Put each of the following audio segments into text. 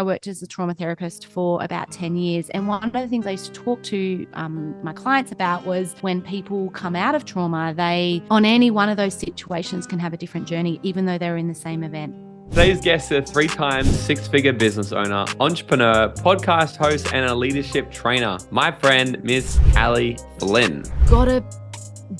I worked as a trauma therapist for about 10 years. And one of the things I used to talk to my clients about was when people come out of trauma, they, on any one of those situations, can have a different journey, even though they're in the same event. Today's guest is a 3-time six-figure business owner, entrepreneur, podcast host, and a leadership trainer. My friend, Miss Ali Flynn. Gotta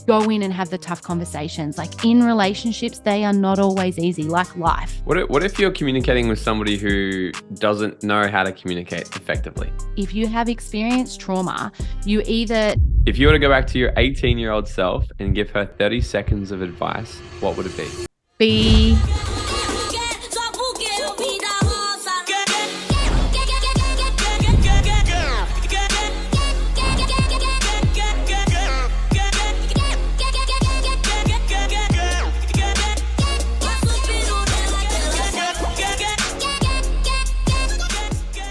go in and have the tough conversations. Like in relationships, they are not always easy, like life. What if you're communicating with somebody who doesn't know how to communicate effectively? If you have experienced trauma, you either... If you were to go back to your 18-year-old self and give her 30 seconds of advice, what would it be? Be...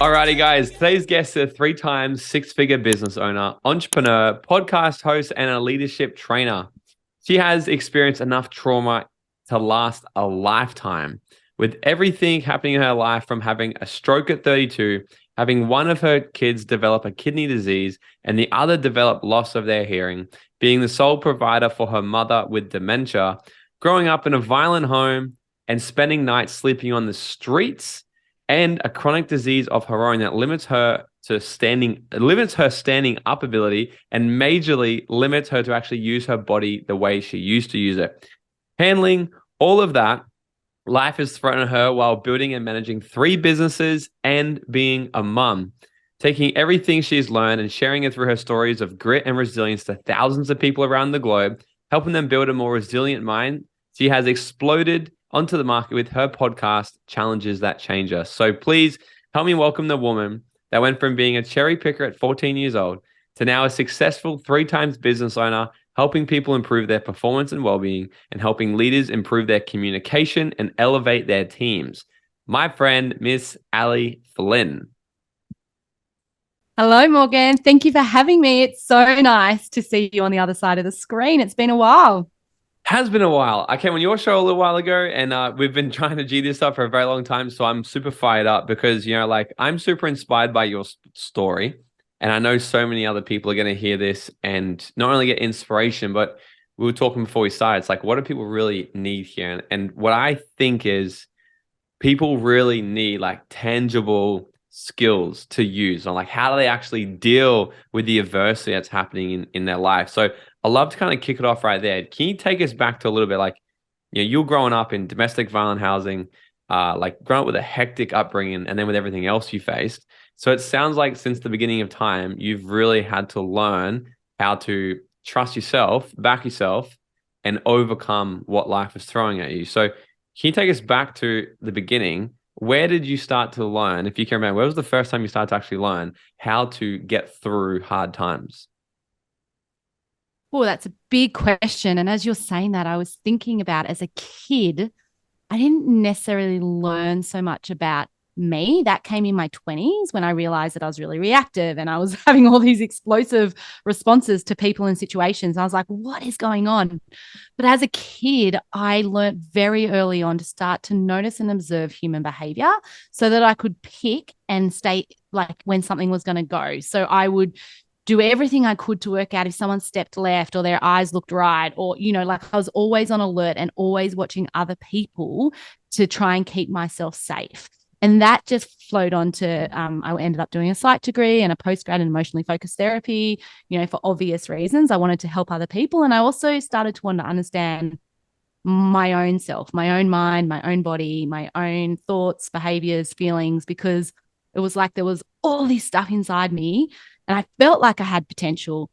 Alrighty, guys. Today's guest is a 3-time six-figure business owner, entrepreneur, podcast host, and a leadership trainer. She has experienced enough trauma to last a lifetime, with everything happening in her life from having a stroke at 32, having one of her kids develop a kidney disease, and the other develop loss of their hearing, being the sole provider for her mother with dementia, growing up in a violent home, and spending nights sleeping on the streets, and a chronic disease of her own that limits her standing up ability and majorly limits her to actually use her body the way she used to use it. Handling all of that, life has thrown at her while building and managing 3 businesses and being a mum. Taking everything she's learned and sharing it through her stories of grit and resilience to thousands of people around the globe, helping them build a more resilient mind, she has exploded onto the market with her podcast, Challenges That Change Us. So please help me welcome the woman that went from being a cherry picker at 14 years old to now a successful 3 times business owner, helping people improve their performance and well-being and helping leaders improve their communication and elevate their teams. My friend, Miss Ali Flynn. Hello, Morgan. Thank you for having me. It's so nice to see you on the other side of the screen. It's been a while. Has been a while. I came on your show a little while ago, and we've been trying to G this up for a very long time. So I'm super fired up because, I'm super inspired by your story. And I know so many other people are going to hear this and not only get inspiration, but we were talking before we started. It's like, what do people really need here? And what I think is people really need like tangible skills to use on like how do they actually deal with the adversity that's happening in their life. So I'd love to kind of kick it off right there. Can you take us back to a little bit like, you're growing up in domestic violent housing, like growing up with a hectic upbringing and then with everything else you faced. So it sounds like since the beginning of time, you've really had to learn how to trust yourself, back yourself, and overcome what life is throwing at you. So can you take us back to the beginning? Where did you start to learn, if you can remember, where was the first time you started to actually learn how to get through hard times? Oh, that's a big question. And as you're saying that, I was thinking about as a kid, I didn't necessarily learn so much about me. That came in my 20s when I realized that I was really reactive and I was having all these explosive responses to people and situations. I was like, what is going on? But as a kid, I learned very early on to start to notice and observe human behavior so that I could pick and stay like when something was going to go. So I would do everything I could to work out if someone stepped left or their eyes looked right, or, like I was always on alert and always watching other people to try and keep myself safe. And that just flowed on to, I ended up doing a psych degree and a postgrad in emotionally focused therapy, for obvious reasons. I wanted to help other people. And I also started to want to understand my own self, my own mind, my own body, my own thoughts, behaviors, feelings, because it was like there was all this stuff inside me and I felt like I had potential,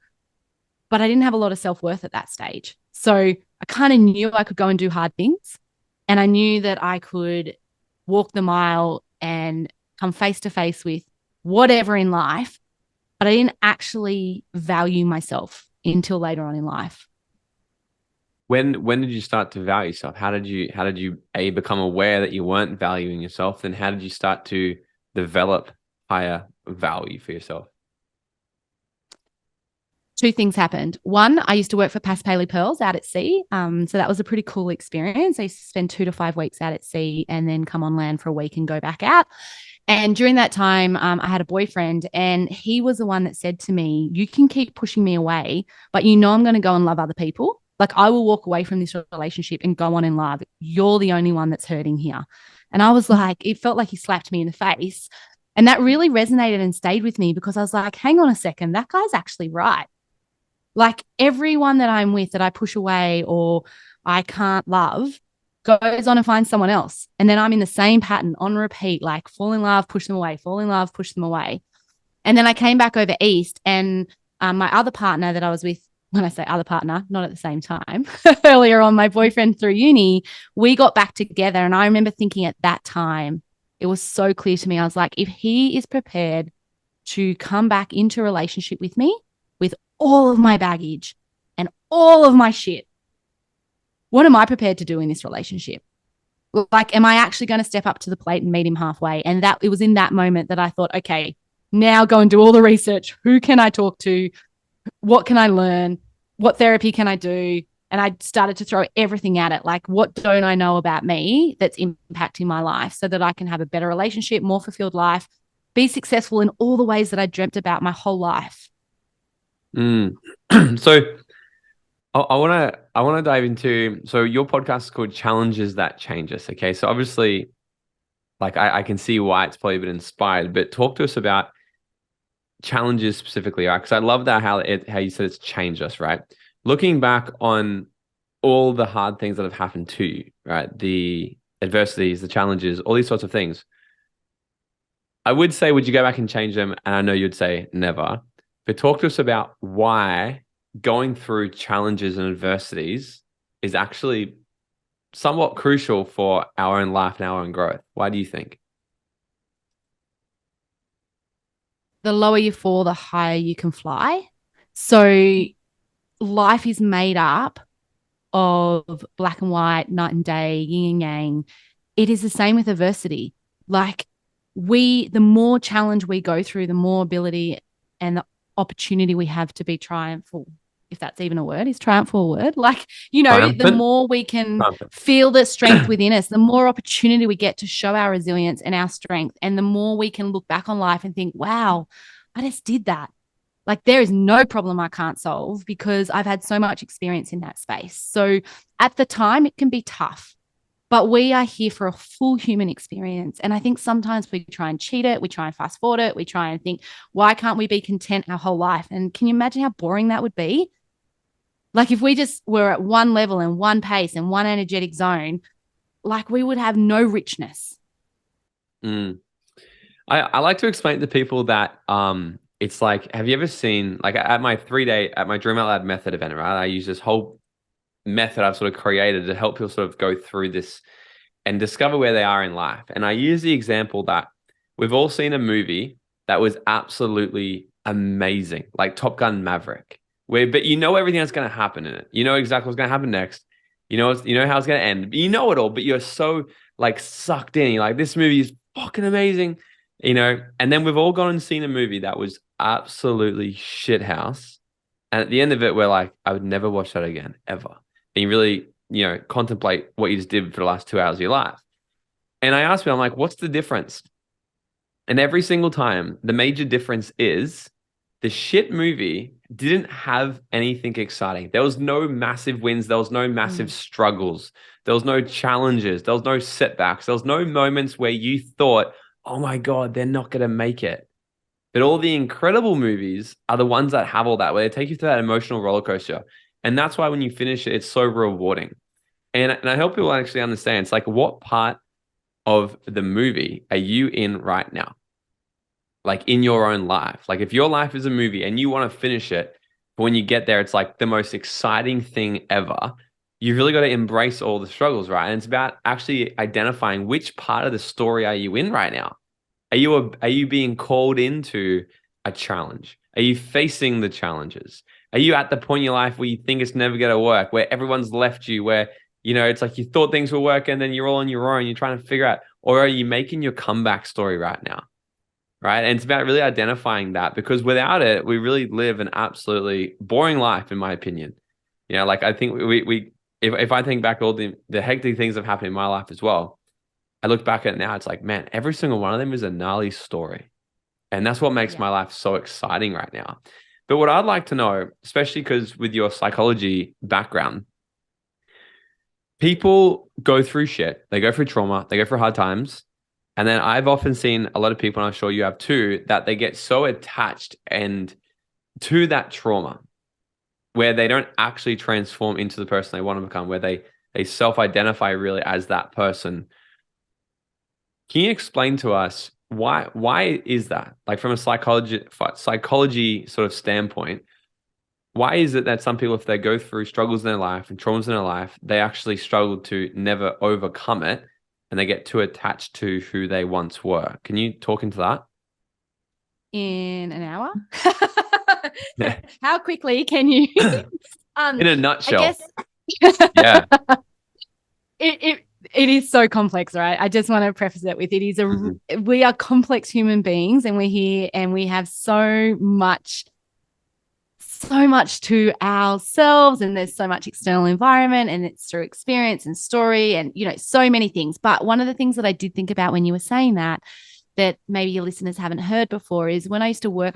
but I didn't have a lot of self-worth at that stage. So I kind of knew I could go and do hard things. And I knew that I could walk the mile and come face to face with whatever in life, but I didn't actually value myself until later on in life. When did you start to value yourself? How did you become aware that you weren't valuing yourself? Then how did you start to develop higher value for yourself? 2 things happened. One, I used to work for Pass Paley Pearls out at sea. So that was a pretty cool experience. I used to spend 2 to 5 weeks out at sea and then come on land for a week and go back out. And during that time, I had a boyfriend, and he was the one that said to me, "You can keep pushing me away, but you know I'm going to go and love other people. Like, I will walk away from this relationship and go on in love. You're the only one that's hurting here." And I was like, it felt like he slapped me in the face. And that really resonated and stayed with me, because I was like, hang on a second, that guy's actually right. Like, everyone that I'm with that I push away or I can't love goes on and finds someone else. And then I'm in the same pattern on repeat, like fall in love, push them away, fall in love, push them away. And then I came back over East, and my other partner that I was with, when I say other partner, not at the same time, earlier on, my boyfriend through uni, we got back together. And I remember thinking at that time, it was so clear to me. I was like, if he is prepared to come back into a relationship with me with all of my baggage and all of my shit, what am I prepared to do in this relationship? Like, am I actually going to step up to the plate and meet him halfway? And that it was in that moment that I thought, okay, now go and do all the research. Who can I talk to? What can I learn? What therapy can I do? And I started to throw everything at it. Like, what don't I know about me that's impacting my life, so that I can have a better relationship, more fulfilled life, be successful in all the ways that I dreamt about my whole life. Mm. So I wanna dive into, so your podcast is called Challenges That Change Us. Okay. So obviously, like I can see why it's probably been inspired, but talk to us about challenges specifically, right? Because I love that how you said it's changed us, right? Looking back on all the hard things that have happened to you, right? The adversities, the challenges, all these sorts of things. I would say, would you go back and change them? And I know you'd say never. But talk to us about why going through challenges and adversities is actually somewhat crucial for our own life and our own growth. Why do you think? The lower you fall, the higher you can fly. So life is made up of black and white, night and day, yin and yang. It is the same with adversity. Like, the more challenge we go through, the more ability and the opportunity we have to be triumphant, if that's even a word. Is triumphant a word? Like, the Triumphant? more we can Triumphant. feel the strength within us, the more opportunity we get to show our resilience and our strength. And the more we can look back on life and think, wow, I just did that. Like, there is no problem I can't solve, because I've had so much experience in that space. So at the time, it can be tough, but we are here for a full human experience. And I think sometimes we try and cheat it. We try and fast forward it. We try and think, why can't we be content our whole life? And can you imagine how boring that would be? Like, if we just were at one level and one pace and one energetic zone, like, we would have no richness. Mm. I like to explain to people that it's like, have you ever seen, like, at my Dream Out Loud method event, right? I use this whole method I've sort of created to help people sort of go through this and discover where they are in life. And I use the example that we've all seen a movie that was absolutely amazing, like Top Gun Maverick, but you know everything that's going to happen in it. You know exactly what's going to happen next. You know how it's going to end. You know it all, but you're so like sucked in. You're like, this movie is fucking amazing, And then we've all gone and seen a movie that was absolutely shithouse. And at the end of it, we're like, I would never watch that again, ever. And you really, contemplate what you just did for the last 2 hours of your life. And I asked me, I'm like, what's the difference? And every single time, the major difference is the shit movie didn't have anything exciting. There was no massive wins. There was no massive struggles. There was no challenges. There was no setbacks. There was no moments where you thought, oh my God, they're not going to make it. But all the incredible movies are the ones that have all that, where they take you through that emotional roller coaster. And that's why when you finish it, it's so rewarding. And I help people actually understand. It's like, what part of the movie are you in right now? Like, in your own life. Like, if your life is a movie and you want to finish it, but when you get there, it's like the most exciting thing ever. You've really got to embrace all the struggles, right? And it's about actually identifying which part of the story are you in right now. Are you being called into a challenge? Are you facing the challenges? Are you at the point in your life where you think it's never going to work, where everyone's left you, where, it's like you thought things were working and then you're all on your own, you're trying to figure out, or are you making your comeback story right now? Right. And it's about really identifying that, because without it, we really live an absolutely boring life, in my opinion. Like, I think if I think back all the hectic things that have happened in my life as well, I look back at it now, it's like, man, every single one of them is a gnarly story. And that's what makes Yeah. my life so exciting right now. But what I'd like to know, especially because with your psychology background, people go through shit. They go through trauma, they go through hard times. And then I've often seen a lot of people, and I'm sure you have too, that they get so attached and to that trauma where they don't actually transform into the person they want to become, where they self-identify really as that person. Can you explain to us why is that? Like from a psychology sort of standpoint, why is it that some people, if they go through struggles in their life and traumas in their life, they actually struggle to never overcome it and they get too attached to who they once were? Can you talk into that? In an hour? Yeah. How quickly can you? In a I nutshell. guess Yeah. it is so complex, right? I just want to preface it with Mhm. we are complex human beings, and we're here and we have so much to ourselves, and there's so much external environment, and it's through experience and story and so many things. But one of the things that I did think about when you were saying that maybe your listeners haven't heard before is when I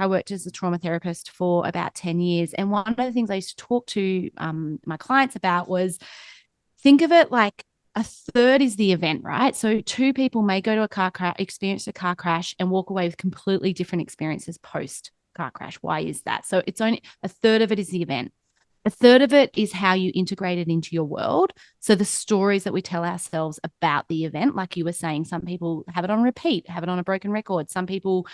worked as a trauma therapist for about 10 years. And one of the things I used to talk to my clients about was, think of it like a third is the event, right? So two people may go to a car crash, experience a car crash, and walk away with completely different experiences post car crash. Why is that? So it's only a third of it is the event. A third of it is how you integrate it into your world. So the stories that we tell ourselves about the event, like you were saying, some people have it on repeat, have it on a broken record. Some people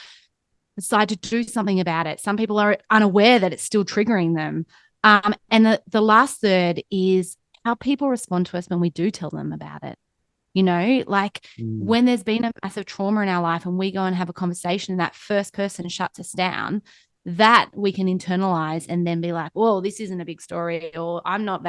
decide to do something about it. Some people are unaware that it's still triggering them. And the last third is how people respond to us when we do tell them about it. Like Mm. when there's been a massive trauma in our life and we go and have a conversation and that first person shuts us down, that we can internalize and then be like, "Whoa, this isn't a big story," or I'm not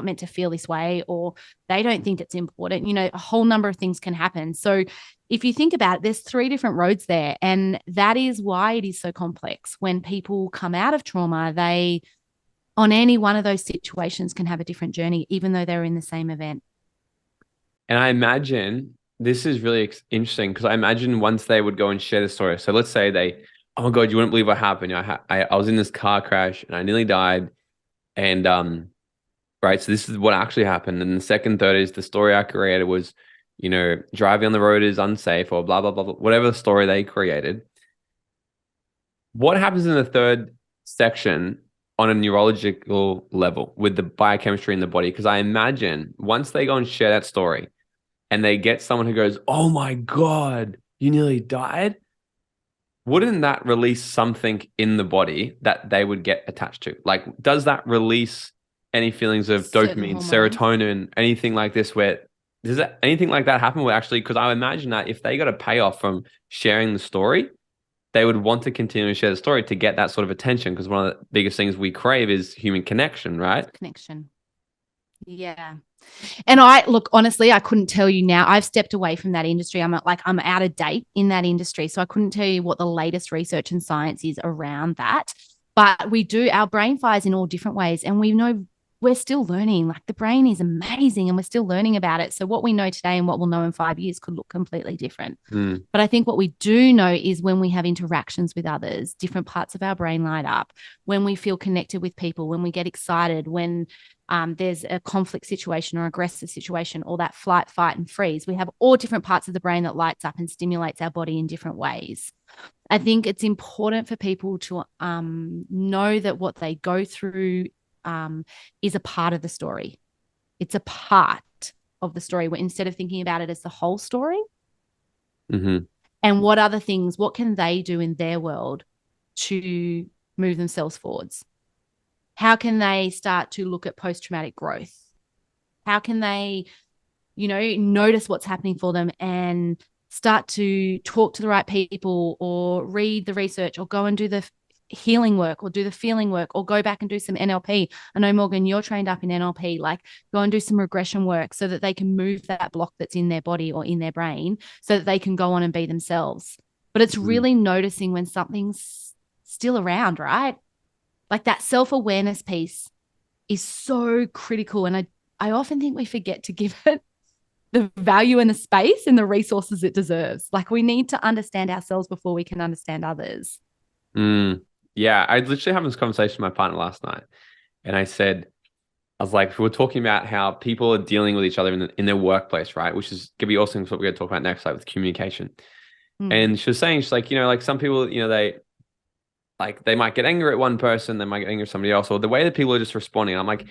meant to feel this way," or they don't think it's important. A whole number of things can happen. So if you think about it, there's three different roads there. And that is why it is so complex. When people come out of trauma, they, on any one of those situations, can have a different journey, even though they're in the same event. And I imagine this is really interesting because I imagine once they would go and share the story. So let's say they, oh my God, you wouldn't believe what happened. I was in this car crash and I nearly died. And right, so this is what actually happened. And the second third is the story I created was, driving on the road is unsafe or blah blah blah, blah whatever the story they created. What happens in the third section on a neurological level with the biochemistry in the body? Because I imagine once they go and share that story and they get someone who goes, "Oh my God, you nearly died," wouldn't that release something in the body that they would get attached to? Like, does that release any feelings of Certain dopamine, hormones. serotonin, anything like this? Where does that anything like that happen? Where actually, because I imagine that if they got a payoff from sharing the story, they would want to continue to share the story to get that sort of attention. Because one of the biggest things we crave is human connection, right? Connection. Yeah. And I look, honestly, I couldn't tell you now. I've stepped away from that industry. I'm out of date in that industry. So I couldn't tell you what the latest research and science is around that. But our brain fires in all different ways. And we know we're still learning. Like the brain is amazing and we're still learning about it. So what we know today and what we'll know in 5 years could look completely different. Mm. But I think what we do know is when we have interactions with others, different parts of our brain light up, when we feel connected with people, when we get excited, when there's a conflict situation or aggressive situation or that flight, fight, and freeze. We have all different parts of the brain that lights up and stimulates our body in different ways. I think it's important for people to know that what they go through is a part of the story. It's a part of the story where instead of thinking about it as the whole story, Hmm. and what can they do in their world to move themselves forwards? How can they start to look at post-traumatic growth? How can they, notice what's happening for them and start to talk to the right people or read the research or go and do the healing work or do the feeling work or go back and do some NLP. I know, Morgan, you're trained up in NLP, like go and do some regression work so that they can move that block that's in their body or in their brain so that they can go on and be themselves. But it's really noticing when something's still around, right? Like that self-awareness piece is so critical. And I often think we forget to give it the value and the space and the resources it deserves. Like we need to understand ourselves before we can understand others. Yeah, I literally having this conversation with my partner last night, and I was like, we were talking about how people are dealing with each other in their workplace, right? Which is gonna be awesome. What we're gonna talk about next, like with communication. Mm. And she was saying, she's like, like some people, they might get angry at one person, they might get angry at somebody else, or the way that people are just responding. I'm like,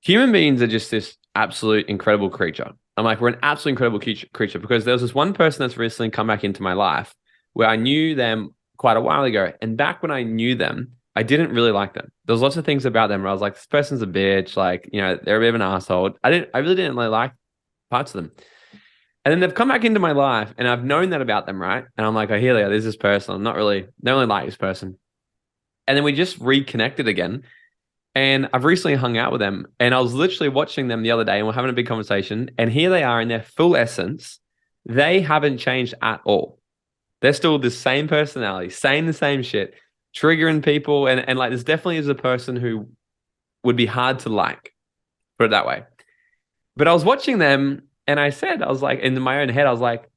human beings are just this absolute incredible creature. I'm like, we're an absolute incredible creature because there was this one person that's recently come back into my life where I knew them quite a while ago. And back when I knew them, I didn't really like them. There was lots of things about them where I was like, this person's a bitch. Like, they're a bit of an asshole. I really didn't really like parts of them. And then they've come back into my life and I've known that about them, right? And I'm like, oh, here they are. There's this person. I don't really like this person. And then we just reconnected again. And I've recently hung out with them and I was literally watching them the other day and we're having a big conversation. And here they are in their full essence. They haven't changed at all. They're still the same personality, saying the same shit, triggering people. And like, this definitely is a person who would be hard to like, put it that way. But I was watching them and I was like, in my own head, I was like,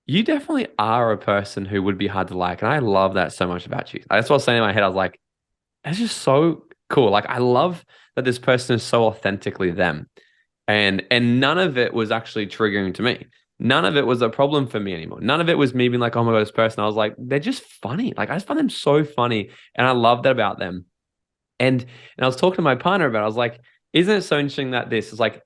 you definitely are a person who would be hard to like. And I love that so much about you. That's what I was saying in my head. I was like, that's just so cool. Like, I love that this person is so authentically them. And none of it was actually triggering to me. None of it was a problem for me anymore. None of it was me being like, oh my God, this person. I was like, they're just funny. Like, I just find them so funny. And I love that about them. And I was talking to my partner about it. I was like, isn't it so interesting that this is like,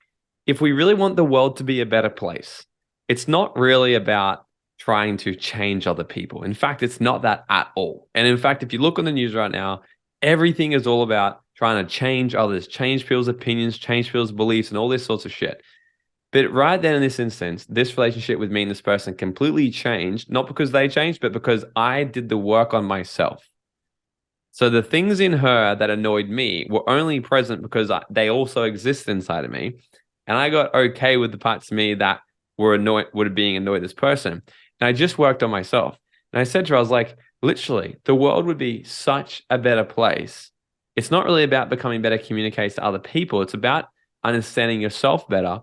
if we really want the world to be a better place, it's not really about trying to change other people. In fact, it's not that at all. And in fact, if you look on the news right now, everything is all about trying to change others, change people's opinions, change people's beliefs, and all this sorts of shit. But right then in this instance, this relationship with me and this person completely changed, not because they changed, but because I did the work on myself. So the things in her that annoyed me were only present because they also exist inside of me. And I got okay with the parts of me that were being annoyed this person. And I just worked on myself. And I said to her, I was like, literally, the world would be such a better place. It's not really about becoming better communicators to other people. It's about understanding yourself better,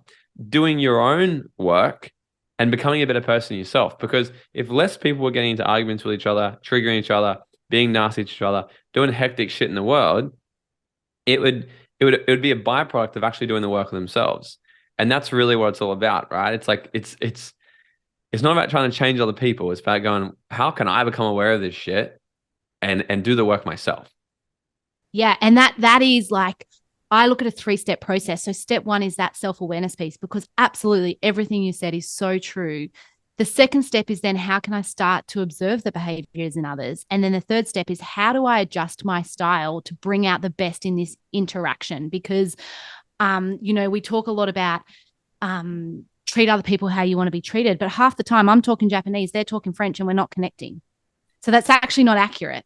doing your own work, and becoming a better person yourself. Because if less people were getting into arguments with each other, triggering each other, being nasty to each other, doing hectic shit in the world, it would be a byproduct of actually doing the work of themselves. And that's really what it's all about, right? It's like it's not about trying to change other people. It's about going, how can I become aware of this shit and do the work myself? Yeah. And that is like, I look at a 3-step process. So step 1 is that self-awareness piece, because absolutely everything you said is so true. The second step is then how can I start to observe the behaviors in others? And then the third step is how do I adjust my style to bring out the best in this interaction? Because, we talk a lot about treat other people how you want to be treated, but half the time I'm talking Japanese, they're talking French, and we're not connecting. So that's actually not accurate.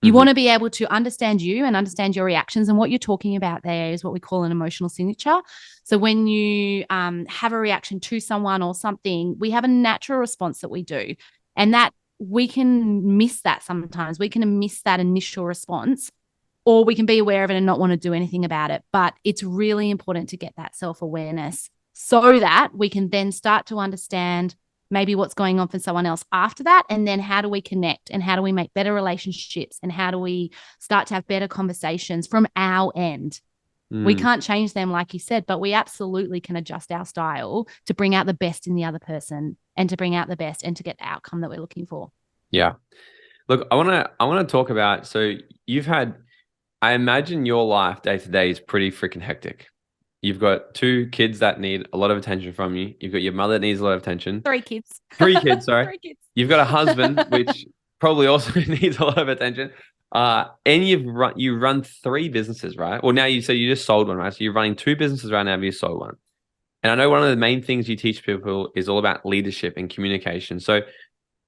You want to be able to understand you and understand your reactions. And what you're talking about there is what we call an emotional signature. So when you have a reaction to someone or something, we have a natural response that we do. And that we can miss that sometimes. We can miss that initial response, or we can be aware of it and not want to do anything about it. But it's really important to get that self-awareness so that we can then start to understand maybe what's going on for someone else after that. And then how do we connect, and how do we make better relationships, and how do we start to have better conversations from our end? We can't change them, like you said, but we absolutely can adjust our style to bring out the best in the other person and to bring out the best and to get the outcome that we're looking for. Yeah. Look, I want to talk about, so I imagine your life day to day is pretty freaking hectic. You've got 2 kids that need a lot of attention from you. You've got your mother that needs a lot of attention. 3 kids. 3 kids, sorry. 3 kids. You've got a husband, which probably also needs a lot of attention. And you run 3 businesses, right? Well, now you said you just sold one, right? So you're running 2 businesses right now, but you sold one. And I know one of the main things you teach people is all about leadership and communication. So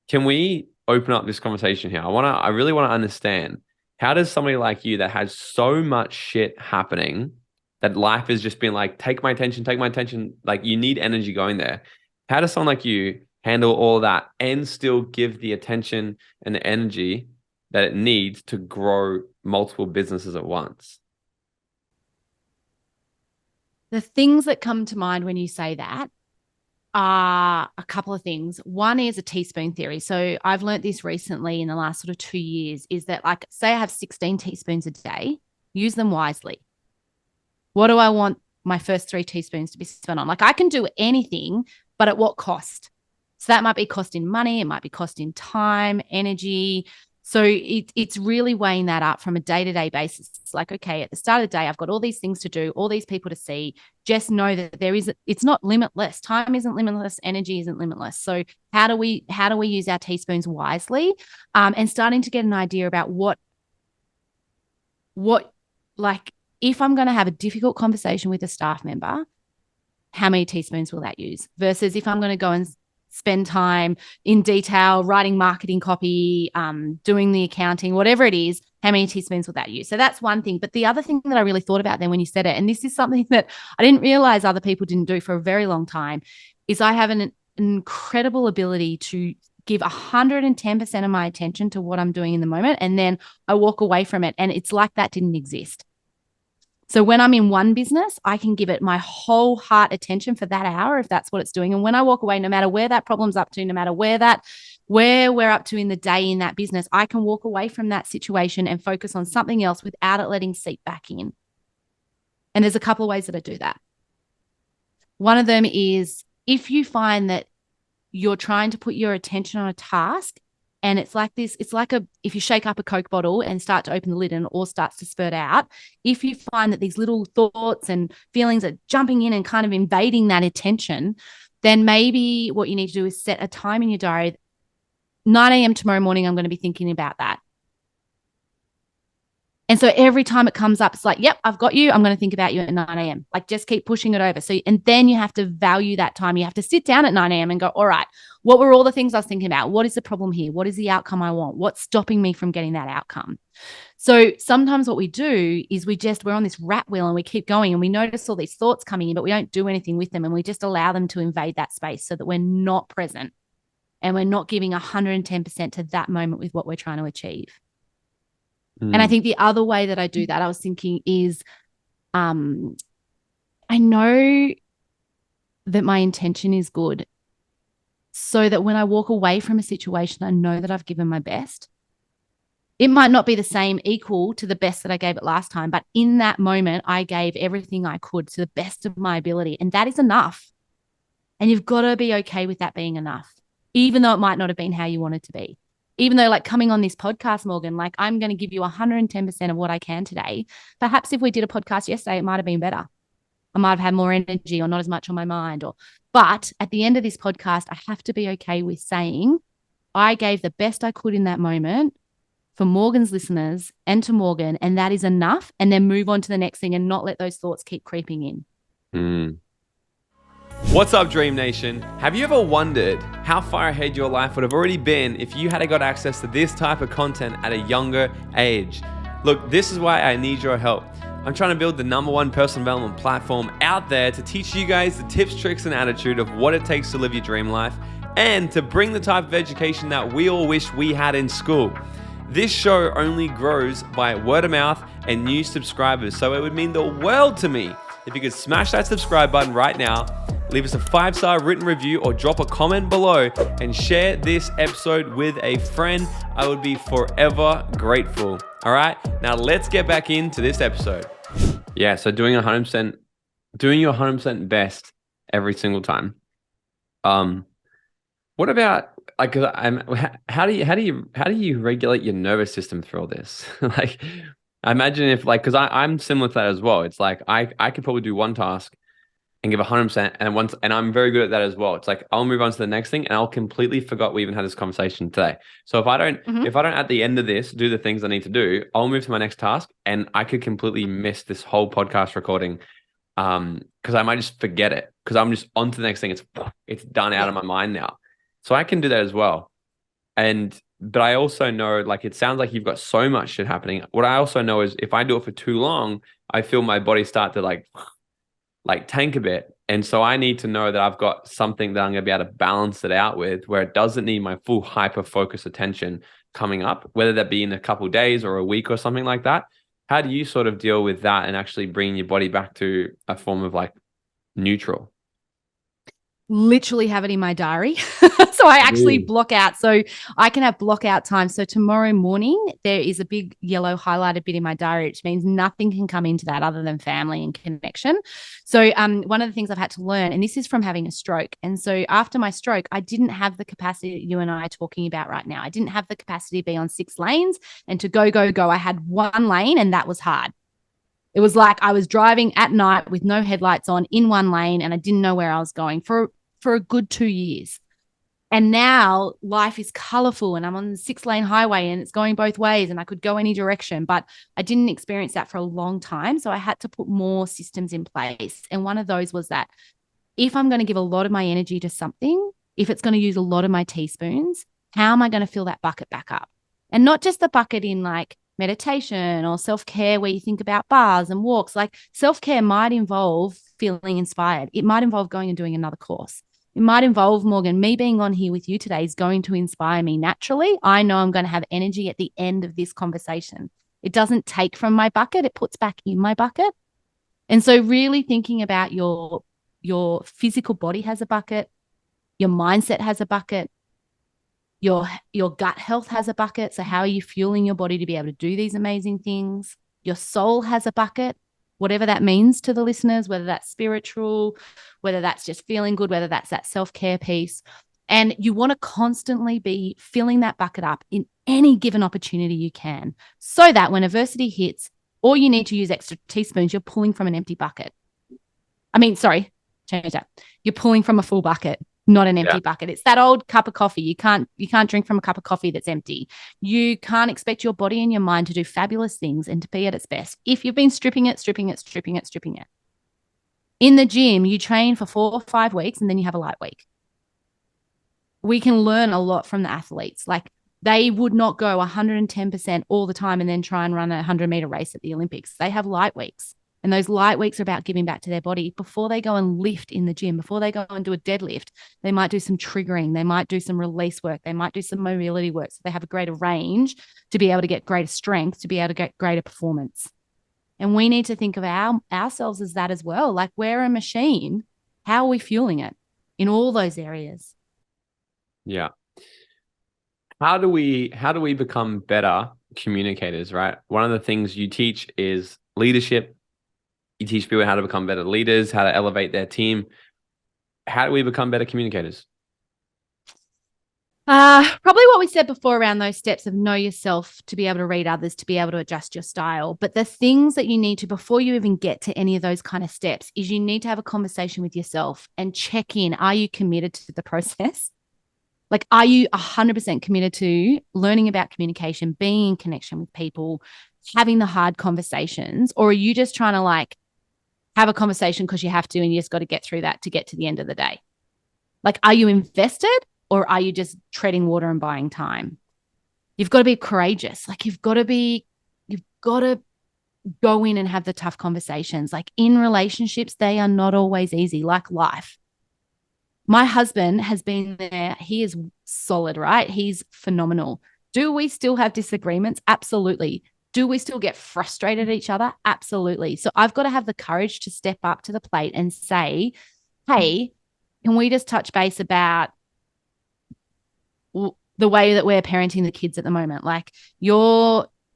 can we open up this conversation here? I really want to understand, how does somebody like you that has so much shit happening, that life has just been like, take my attention, like you need energy going there. How does someone like you handle all that and still give the attention and the energy that it needs to grow multiple businesses at once? The things that come to mind when you say that A couple of things. One is a teaspoon theory. So I've learned this recently in the last sort of 2 years, is that, like, say I have 16 teaspoons a day, use them wisely. What do I want my first 3 teaspoons to be spent on? Like, I can do anything, but at what cost? So that might be costing money. It might be costing time, energy. So it's really weighing that up from a day-to-day basis. It's like, okay, at the start of the day, I've got all these things to do, all these people to see. Just know that it's not limitless. Time isn't limitless. Energy isn't limitless. So how do we use our teaspoons wisely? And starting to get an idea about what like, if I'm going to have a difficult conversation with a staff member, how many teaspoons will that use? Versus if I'm going to go and spend time in detail writing marketing copy, doing the accounting, whatever it is, how many teaspoons will that use? So that's one thing. But the other thing that I really thought about then when you said it, and this is something that I didn't realize other people didn't do for a very long time, is I have an incredible ability to give 110% of my attention to what I'm doing in the moment. And then I walk away from it, and it's like that didn't exist. So when I'm in one business, I can give it my whole heart attention for that hour if that's what it's doing. And when I walk away, no matter where that problem's up to, no matter where we're up to in the day in that business, I can walk away from that situation and focus on something else without it letting seep back in. And there's a couple of ways that I do that. One of them is, if you find that you're trying to put your attention on a task, and it's like this, it's like if you shake up a Coke bottle and start to open the lid and it all starts to spurt out, if you find that these little thoughts and feelings are jumping in and kind of invading that attention, then maybe what you need to do is set a time in your diary. 9 a.m. tomorrow morning, I'm going to be thinking about that. And so every time it comes up, it's like, yep, I've got you. I'm going to think about you at 9 a.m. Like, just keep pushing it over. So, and then you have to value that time. You have to sit down at 9 a.m. and go, all right, what were all the things I was thinking about? What is the problem here? What is the outcome I want? What's stopping me from getting that outcome? So sometimes what we do is we're on this rat wheel and we keep going, and we notice all these thoughts coming in, but we don't do anything with them. And we just allow them to invade that space so that we're not present and we're not giving 110% to that moment with what we're trying to achieve. And I think the other way that I do that, I was thinking, is I know that my intention is good, so that when I walk away from a situation, I know that I've given my best. It might not be the same equal to the best that I gave it last time, but in that moment, I gave everything I could to the best of my ability. And that is enough. And you've got to be okay with that being enough, even though it might not have been how you wanted to be. Even though, like, coming on this podcast, Morgan, like, I'm going to give you 110% of what I can today. Perhaps if we did a podcast yesterday, it might have been better. I might have had more energy or not as much on my mind. But at the end of this podcast, I have to be okay with saying I gave the best I could in that moment for Morgan's listeners and to Morgan, and that is enough. And then move on to the next thing and not let those thoughts keep creeping in. What's up, Dream Nation? Have you ever wondered how far ahead your life would have already been if you had got access to this type of content at a younger age? Look, this is why I need your help. I'm trying to build the #1 personal development platform out there to teach you guys the tips, tricks, and attitude of what it takes to live your dream life, and to bring the type of education that we all wish we had in school. This show only grows by word of mouth and new subscribers, so it would mean the world to me if you could smash that subscribe button right now, leave us a 5-star written review, or drop a comment below and share this episode with a friend. I would be forever grateful. All right, now let's get back into this episode. Yeah, so doing your 100% best every single time. What about, like, how do you regulate your nervous system through all this? Like, I imagine if, like, because I'm similar to that as well. It's like I could probably do one task and give 100%, and I'm very good at that as well. It's like I'll move on to the next thing, and I'll completely forgot we even had this conversation today. So if I don't at the end of this do the things I need to do, I'll move to my next task, and I could completely miss this whole podcast recording, because I might just forget it because I'm just on to the next thing. It's done out of my mind now. So I can do that as well, but I also know, like, it sounds like you've got so much shit happening. What I also know is if I do it for too long, I feel my body start to like tank a bit. And so I need to know that I've got something that I'm going to be able to balance it out with, where it doesn't need my full hyper focus attention coming up, whether that be in a couple of days or a week or something like that. How do you sort of deal with that and actually bring your body back to a form of, like, neutral? literally have it in my diary. So I actually Ooh. block out. So I can have block out time. So tomorrow morning, there is a big yellow highlighted bit in my diary, which means nothing can come into that other than family and connection. So one of the things I've had to learn, and this is from having a stroke. And so after my stroke, I didn't have the capacity that you and I are talking about right now. I didn't have the capacity to be on 6 lanes and to go, go, go. I had 1 lane, and that was hard. It was like I was driving at night with no headlights on in 1 lane, and I didn't know where I was going for a good 2 years. And now life is colorful, and I'm on the 6 lane highway and it's going both ways and I could go any direction, but I didn't experience that for a long time. So I had to put more systems in place. And one of those was that if I'm going to give a lot of my energy to something, if it's going to use a lot of my teaspoons, how am I going to fill that bucket back up? And not just the bucket in like meditation or self-care where you think about bars and walks. Like self-care might involve feeling inspired. It might involve going and doing another course. It might involve, Morgan, me being on here with you today is going to inspire me naturally. I know I'm going to have energy at the end of this conversation. It doesn't take from my bucket, it puts back in my bucket. And so really thinking about your physical body has a bucket, your mindset has a bucket, your gut health has a bucket. So how are you fueling your body to be able to do these amazing things? Your soul has a bucket, whatever that means to the listeners, whether that's spiritual, whether that's just feeling good, whether that's that self-care piece. And you want to constantly be filling that bucket up in any given opportunity you can, so that when adversity hits or you need to use extra teaspoons, you're pulling from an empty bucket. I mean, sorry, change that. You're pulling from a full bucket, not an empty Yeah. bucket. It's that old cup of coffee. You can't drink from a cup of coffee that's empty. You can't expect your body and your mind to do fabulous things and to be at its best if you've been stripping it. In the gym, you train for 4 or 5 weeks and then you have a light week. We can learn a lot from the athletes. Like they would not go 110% all the time and then try and run a 100-meter race at the Olympics. They have light weeks. And those light weeks are about giving back to their body. Before they go and lift in the gym, before they go and do a deadlift, they might do some triggering. They might do some release work. They might do some mobility work. So they have a greater range to be able to get greater strength, to be able to get greater performance. And we need to think of ourselves as that as well. Like we're a machine. How are we fueling it in all those areas? Yeah. How do we become better communicators, right? One of the things you teach is leadership. You teach people how to become better leaders, how to elevate their team. How do we become better communicators? Probably what we said before around those steps of know yourself, to be able to read others, to be able to adjust your style. But the things that you need to, before you even get to any of those kind of steps, is you need to have a conversation with yourself and check in. Are you committed to the process? Like, are you 100% committed to learning about communication, being in connection with people, having the hard conversations? Or are you just trying to like have a conversation because you have to and you just got to get through that to get to the end of the day? Like, are you invested or are you just treading water and buying time? You've got to be courageous. Like, you've got to go in and have the tough conversations. Like in relationships, they are not always easy, like life. My husband has been there. He is solid, right? He's phenomenal. Do we still have disagreements? Absolutely. Do we still get frustrated at each other? Absolutely. So I've got to have the courage to step up to the plate and say, hey, can we just touch base about the way that we're parenting the kids at the moment? Like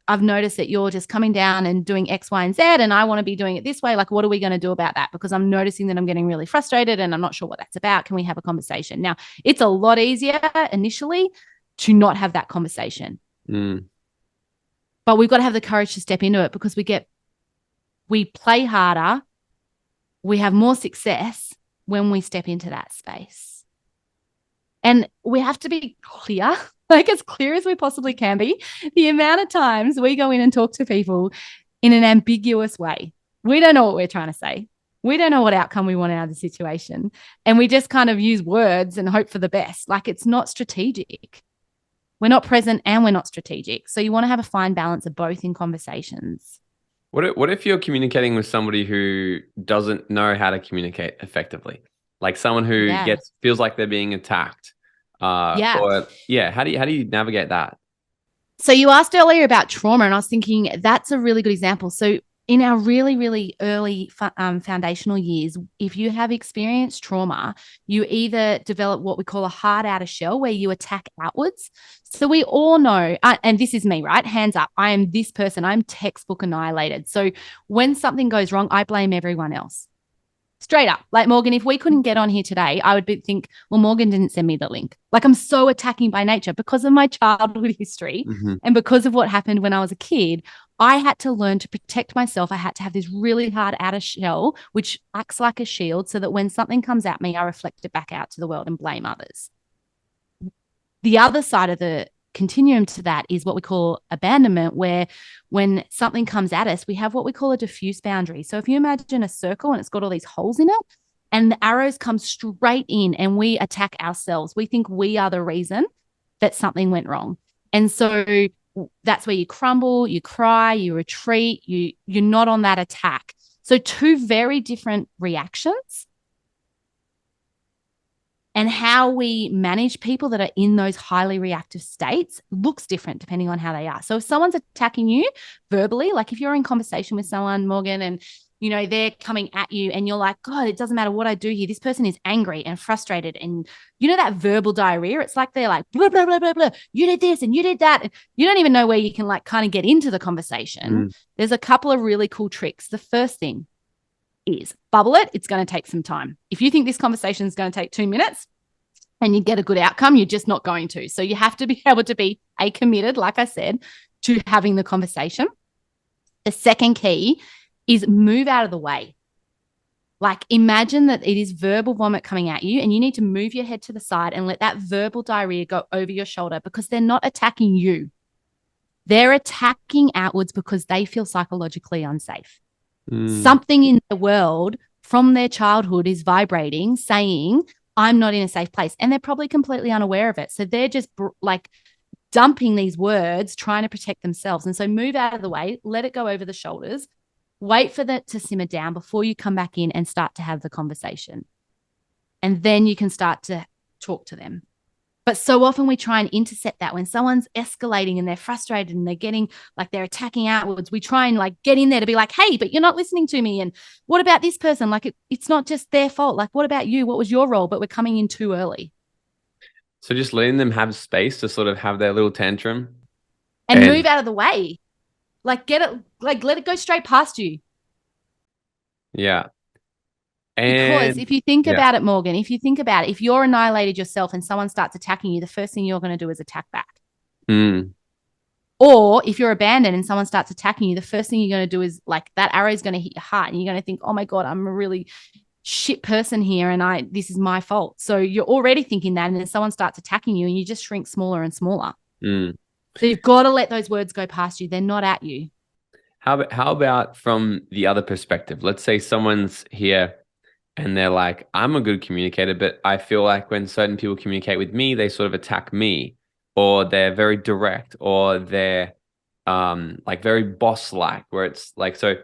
I've noticed that you're just coming down and doing X, Y, and Z, and I want to be doing it this way. Like, what are we going to do about that? Because I'm noticing that I'm getting really frustrated and I'm not sure what that's about. Can we have a conversation? Now, it's a lot easier initially to not have that conversation. But we've got to have the courage to step into it because we play harder. We have more success when we step into that space. And we have to be clear, like as clear as we possibly can be. The amount of times we go in and talk to people in an ambiguous way. We don't know what we're trying to say. We don't know what outcome we want out of the situation. And we just kind of use words and hope for the best. Like it's not strategic. We're not present and we're not strategic. So you want to have a fine balance of both in conversations. What if you're communicating with somebody who doesn't know how to communicate effectively? Like someone who feels like they're being attacked. How do you navigate that? So you asked earlier about trauma, and I was thinking that's a really good example. So in our really, really early foundational years, if you have experienced trauma, you either develop what we call a hard outer shell where you attack outwards. So we all know, and this is me, right? Hands up. I am this person. I'm textbook annihilated. So when something goes wrong, I blame everyone else. Straight up. Like, Morgan, if we couldn't get on here today, I would think, well, Morgan didn't send me the link. Like, I'm so attacking by nature because of my childhood history and because of what happened when I was a kid. I had to learn to protect myself. I had to have this really hard outer shell, which acts like a shield, so that when something comes at me, I reflect it back out to the world and blame others. The other side of the continuum to that is what we call abandonment, where when something comes at us, we have what we call a diffuse boundary. So if you imagine a circle and it's got all these holes in it, and the arrows come straight in and we attack ourselves, we think we are the reason that something went wrong. And so that's where you crumble, you cry, you retreat, you're not on that attack. So two very different reactions. And how we manage people that are in those highly reactive states looks different depending on how they are. So if someone's attacking you verbally, like if you're in conversation with someone, Morgan, and you know they're coming at you and you're like, God, it doesn't matter what I do here. This person is angry and frustrated. And you know that verbal diarrhea? It's like they're like, blah, blah, blah, blah, blah. You did this and you did that. You don't even know where you can like kind of get into the conversation. There's a couple of really cool tricks. The first thing is bubble it. It's going to take some time. If you think this conversation is going to take 2 minutes and you get a good outcome, you're just not going to. So you have to be able to be committed, like I said, to having the conversation. The second key is move out of the way. Like imagine that it is verbal vomit coming at you and you need to move your head to the side and let that verbal diarrhea go over your shoulder because they're not attacking you. They're attacking outwards because they feel psychologically unsafe. Something in the world from their childhood is vibrating, saying, I'm not in a safe place. And they're probably completely unaware of it. So they're just like dumping these words, trying to protect themselves. And so move out of the way, let it go over the shoulders, wait for that to simmer down before you come back in and start to have the conversation. And then you can start to talk to them. But so often we try and intercept that when someone's escalating and they're frustrated and they're getting like they're attacking outwards. We try and like get in there to be like, hey, but you're not listening to me. And what about this person? Like it's not just their fault. Like, what about you? What was your role? But we're coming in too early. So just letting them have space to sort of have their little tantrum and move out of the way. Like get it, like let it go straight past you. Yeah. Because if you think about it, Morgan, if you think about it, if you're annihilated yourself and someone starts attacking you, the first thing you're going to do is attack back. Or if you're abandoned and someone starts attacking you, the first thing you're going to do is like that arrow is going to hit your heart and you're going to think, oh my God, I'm a really shit person here and this is my fault. So you're already thinking that and then someone starts attacking you and you just shrink smaller and smaller. So you've got to let those words go past you. They're not at you. How about from the other perspective? Let's say someone's here and they're like, I'm a good communicator, but I feel like when certain people communicate with me, they sort of attack me, or they're very direct, or they're like very boss-like, where it's like so.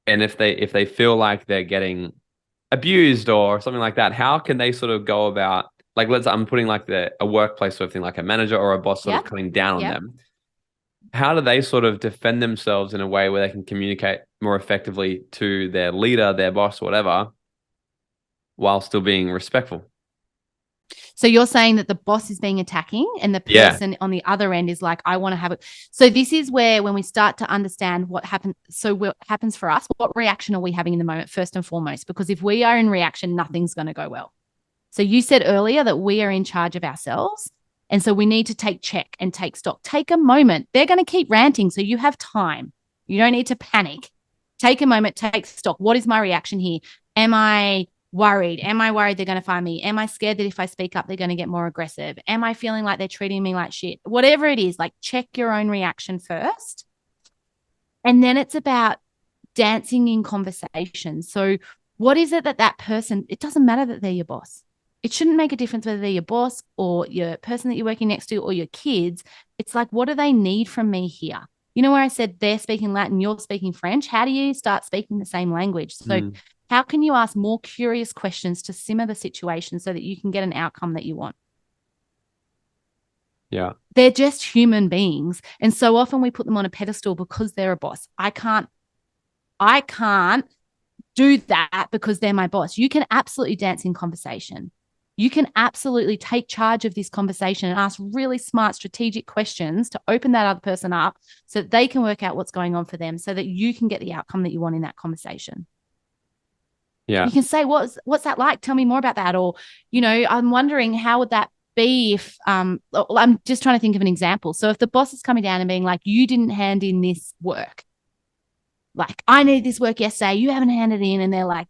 And if they feel like they're getting abused or something like that, how can they sort of go about like I'm putting like a workplace sort of thing, like a manager or a boss sort of coming down on them. How do they sort of defend themselves in a way where they can communicate more effectively to their leader, their boss, whatever, while still being respectful? So you're saying that the boss is being attacking and the person on the other end is like, I want to have it. So this is where when we start to understand what happens. So what happens for us, what reaction are we having in the moment first and foremost? Because if we are in reaction, nothing's going to go well. So you said earlier that we are in charge of ourselves. And so we need to take check and take stock. Take a moment. They're going to keep ranting. So you have time. You don't need to panic. Take a moment, take stock. What is my reaction here? Am I worried? Am I worried they're going to find me? Am I scared that if I speak up, they're going to get more aggressive? Am I feeling like they're treating me like shit? Whatever it is, like check your own reaction first. And then it's about dancing in conversation. So what is it that person, it doesn't matter that they're your boss. It shouldn't make a difference whether they're your boss or your person that you're working next to or your kids. It's like, what do they need from me here? You know where I said they're speaking Latin, you're speaking French? How do you start speaking the same language? So how can you ask more curious questions to simmer the situation so that you can get an outcome that you want? Yeah. They're just human beings. And so often we put them on a pedestal because they're a boss. I can't I can't do that because they're my boss. You can absolutely dance in conversation. You can absolutely take charge of this conversation and ask really smart strategic questions to open that other person up so that they can work out what's going on for them so that you can get the outcome that you want in that conversation. Yeah. You can say, what's that like? Tell me more about that. Or, I'm wondering how would that be if I'm just trying to think of an example. So if the boss is coming down and being like, you didn't hand in this work, like I need this work yesterday, you haven't handed in, and they're like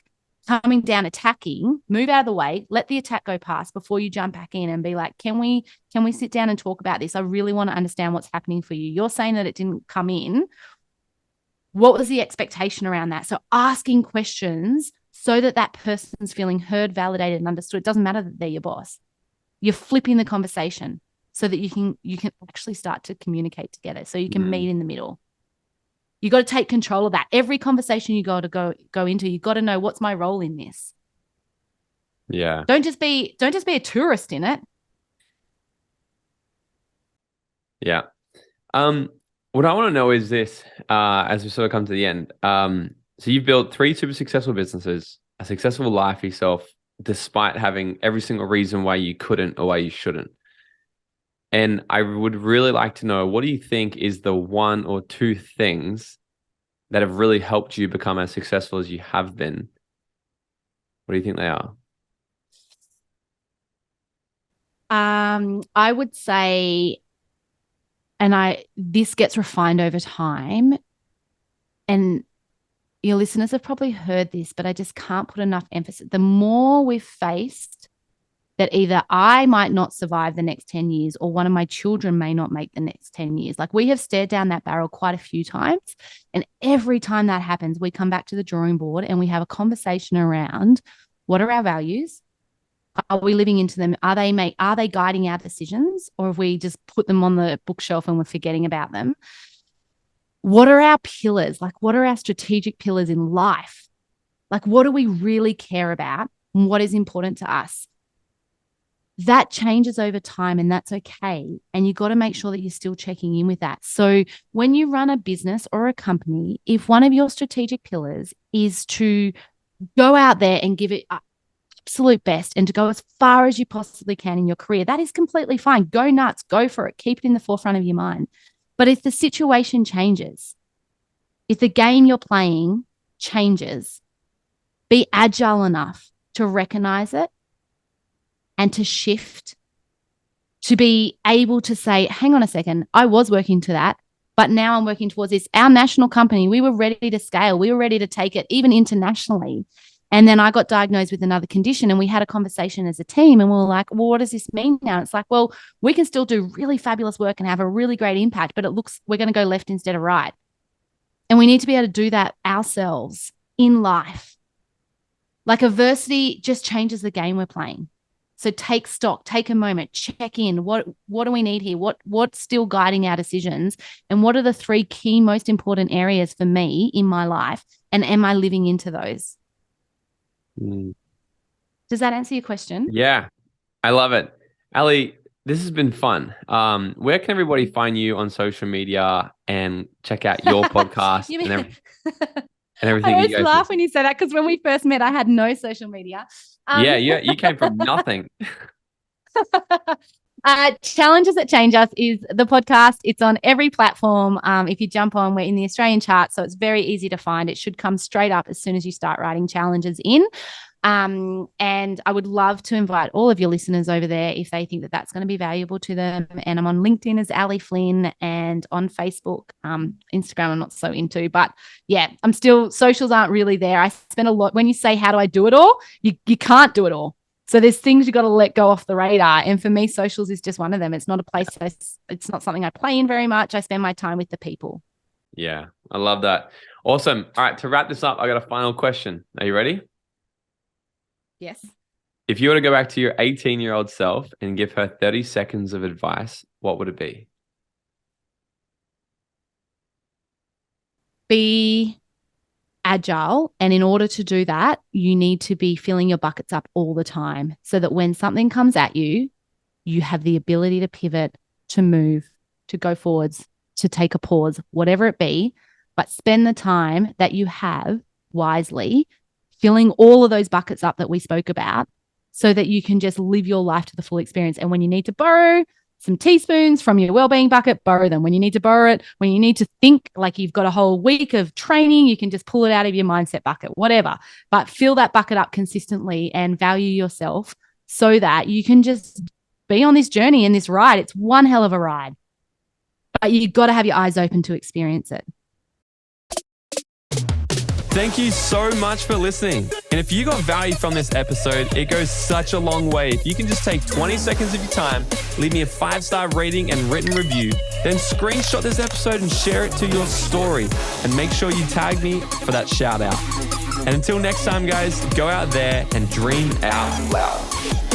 coming down attacking, move out of the way, let the attack go past before you jump back in and be like, can we sit down and talk about this? I really want to understand what's happening for you. You're saying that it didn't come in. What was the expectation around that? So asking questions so that that person's feeling heard, validated, and understood. It doesn't matter that they're your boss. You're flipping the conversation so that you can actually start to communicate together, so you can meet in the middle. You got to take control of that. Every conversation you got to go into, you got to know, what's my role in this. Yeah. Don't just be a tourist in it. Yeah. What I want to know is this, as we sort of come to the end. So you've built 3 super successful businesses, a successful life for yourself, despite having every single reason why you couldn't or why you shouldn't. And I would really like to know, what do you think is the 1 or 2 things that have really helped you become as successful as you have been? What do you think they are? I would say, and this gets refined over time, and your listeners have probably heard this, but I just can't put enough emphasis. The more we've faced that either I might not survive the next 10 years or one of my children may not make the next 10 years. Like, we have stared down that barrel quite a few times. And every time that happens, we come back to the drawing board and we have a conversation around, what are our values? Are we living into them? Are they guiding our decisions, or have we just put them on the bookshelf and we're forgetting about them? What are our pillars? Like, what are our strategic pillars in life? Like, what do we really care about? And what is important to us? That changes over time, and that's okay. And you've got to make sure that you're still checking in with that. So when you run a business or a company, if one of your strategic pillars is to go out there and give it absolute best and to go as far as you possibly can in your career, that is completely fine. Go nuts, go for it. Keep it in the forefront of your mind. But if the situation changes, if the game you're playing changes, be agile enough to recognize it and to shift, to be able to say, hang on a second, I was working to that, but now I'm working towards this. Our national company, we were ready to scale. We were ready to take it even internationally. And then I got diagnosed with another condition, and we had a conversation as a team, and we were like, well, what does this mean now? It's like, well, we can still do really fabulous work and have a really great impact, but it looks we're going to go left instead of right. And we need to be able to do that ourselves in life. Like, adversity just changes the game we're playing. So take stock, take a moment, check in. What do we need here? What's still guiding our decisions? And what are the 3 key most important areas for me in my life? And am I living into those? Does that answer your question? Yeah, I love it. Ali, this has been fun. Where can everybody find you on social media and check out your podcast and everything? I always laugh when you say that, because when we first met, I had no social media. Yeah, you came from nothing. Challenges That Change Us is the podcast. It's on every platform. If you jump on, we're in the Australian chart, so it's very easy to find. It should come straight up as soon as you start writing challenges in. And I would love to invite all of your listeners over there if they think that that's going to be valuable to them. And I'm on LinkedIn as Ali Flynn, and on Facebook. Instagram I'm not so into, but yeah, I'm still, socials aren't really there. I spend a lot, when you say, how do I do it all? You can't do it all. So there's things you got to let go off the radar. And for me, socials is just one of them. It's not a place, it's not something I play in very much. I spend my time with the people. Yeah, I love that. Awesome. All right, to wrap this up, I got a final question. Are you ready? Yes. If you were to go back to your 18-year-old self and give her 30 seconds of advice, what would it be? Be agile. And in order to do that, you need to be filling your buckets up all the time, so that when something comes at you, you have the ability to pivot, to move, to go forwards, to take a pause, whatever it be, but spend the time that you have wisely, filling all of those buckets up that we spoke about so that you can just live your life to the full experience. And when you need to borrow some teaspoons from your wellbeing bucket, borrow them. When you need to borrow it, when you need to think like you've got a whole week of training, you can just pull it out of your mindset bucket, whatever. But fill that bucket up consistently and value yourself so that you can just be on this journey and this ride. It's one hell of a ride, but you've got to have your eyes open to experience it. Thank you so much for listening. And if you got value from this episode, it goes such a long way. If you can just take 20 seconds of your time, leave me a 5-star rating and written review, then screenshot this episode and share it to your story. And make sure you tag me for that shout out. And until next time, guys, go out there and dream out loud.